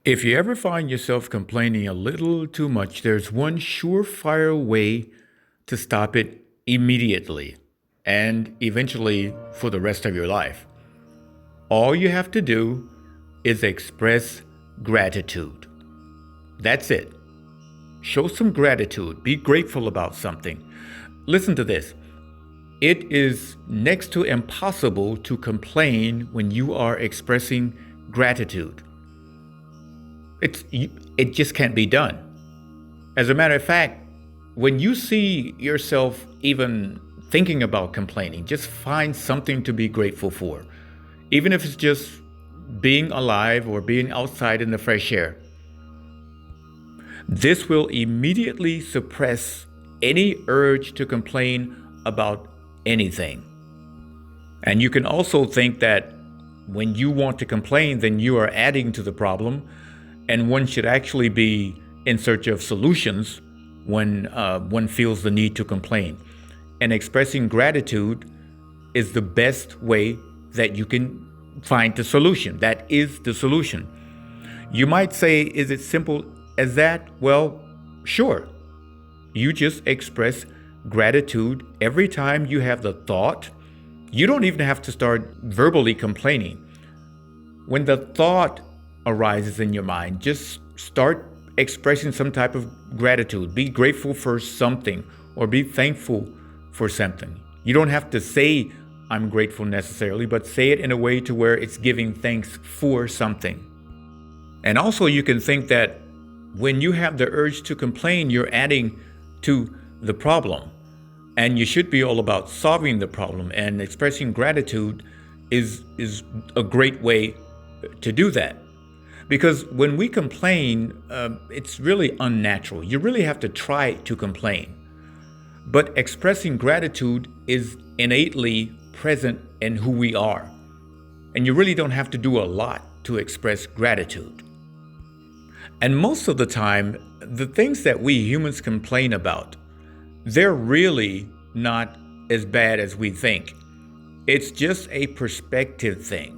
If you ever find yourself complaining a little too much, there's one surefire way to stop it immediately and eventually for the rest of your life. All you have to do is express gratitude. That's it. Show some gratitude. Be grateful about something. Listen to this. It is next to impossible to complain when you are expressing gratitude. It just can't be done. As a matter of fact, when you see yourself even thinking about complaining, just find something to be grateful for. Even if it's just being alive or being outside in the fresh air. This will immediately suppress any urge to complain about anything. And you can also think that when you want to complain, then you are adding to the problem, and one should actually be in search of solutions when one feels the need to complain. And expressing gratitude is the best way that you can find the solution. That is the solution. You might say, is it simple as that? Well, sure. You just express gratitude every time you have the thought. You don't even have to start verbally complaining. When the thought arises in your mind, just start expressing some type of gratitude. Be grateful for something or be thankful for something. You don't have to say, I'm grateful necessarily, but say it in a way to where it's giving thanks for something. And also you can think that when you have the urge to complain, you're adding to the problem. And you should be all about solving the problem, and expressing gratitude is a great way to do that. Because when we complain, it's really unnatural. You really have to try to complain. But expressing gratitude is innately present in who we are. And you really don't have to do a lot to express gratitude. And most of the time, the things that we humans complain about, they're really not as bad as we think. It's just a perspective thing.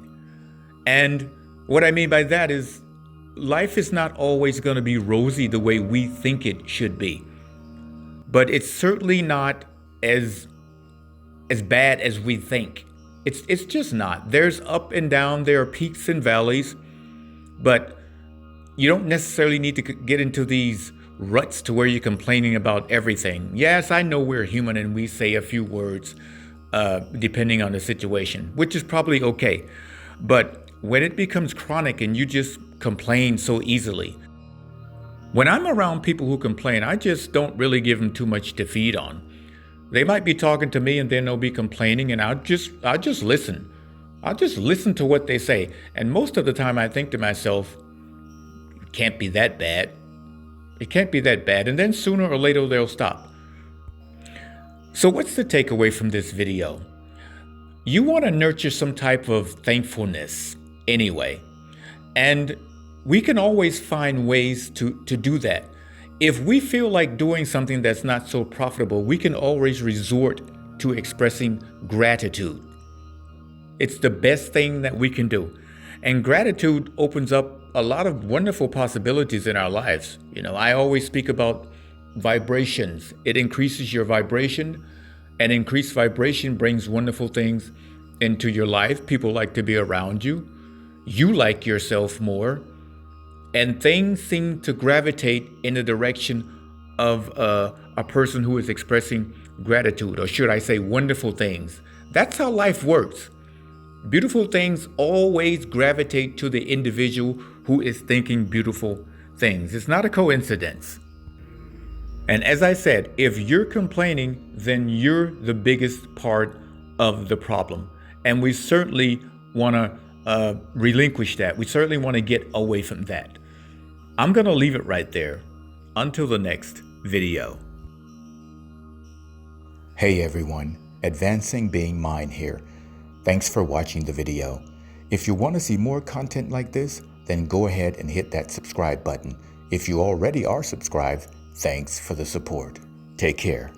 And what I mean by that is life is not always going to be rosy the way we think it should be. But it's certainly not as bad as we think. It's just not. There's up and down, there are peaks and valleys, but you don't necessarily need to get into these ruts to where you're complaining about everything. Yes, I know we're human and we say a few words depending on the situation, which is probably okay. But when it becomes chronic and you just complain so easily, when I'm around people who complain, I just don't really give them too much to feed on. They might be talking to me and then they'll be complaining, and I'll just listen. I'll just listen to what they say. And most of the time I think to myself, it can't be that bad. It can't be that bad. And then sooner or later they'll stop. So what's the takeaway from this video? You want to nurture some type of thankfulness anyway. And we can always find ways to do that. If we feel like doing something that's not so profitable, we can always resort to expressing gratitude. It's the best thing that we can do. And gratitude opens up a lot of wonderful possibilities in our lives. You know, I always speak about vibrations. It increases your vibration, and increased vibration brings wonderful things into your life. People like to be around you. You like yourself more. And things seem to gravitate in the direction of a person who is expressing gratitude, or should I say wonderful things. That's how life works. Beautiful things always gravitate to the individual who is thinking beautiful things. It's not a coincidence. And as I said, if you're complaining, then you're the biggest part of the problem. And we certainly want to relinquish that. We certainly want to get away from that. I'm going to leave it right there. Until the next video. Hey everyone, Advancing Being Mind here. Thanks for watching the video. If you want to see more content like this, then go ahead and hit that subscribe button. If you already are subscribed, thanks for the support. Take care.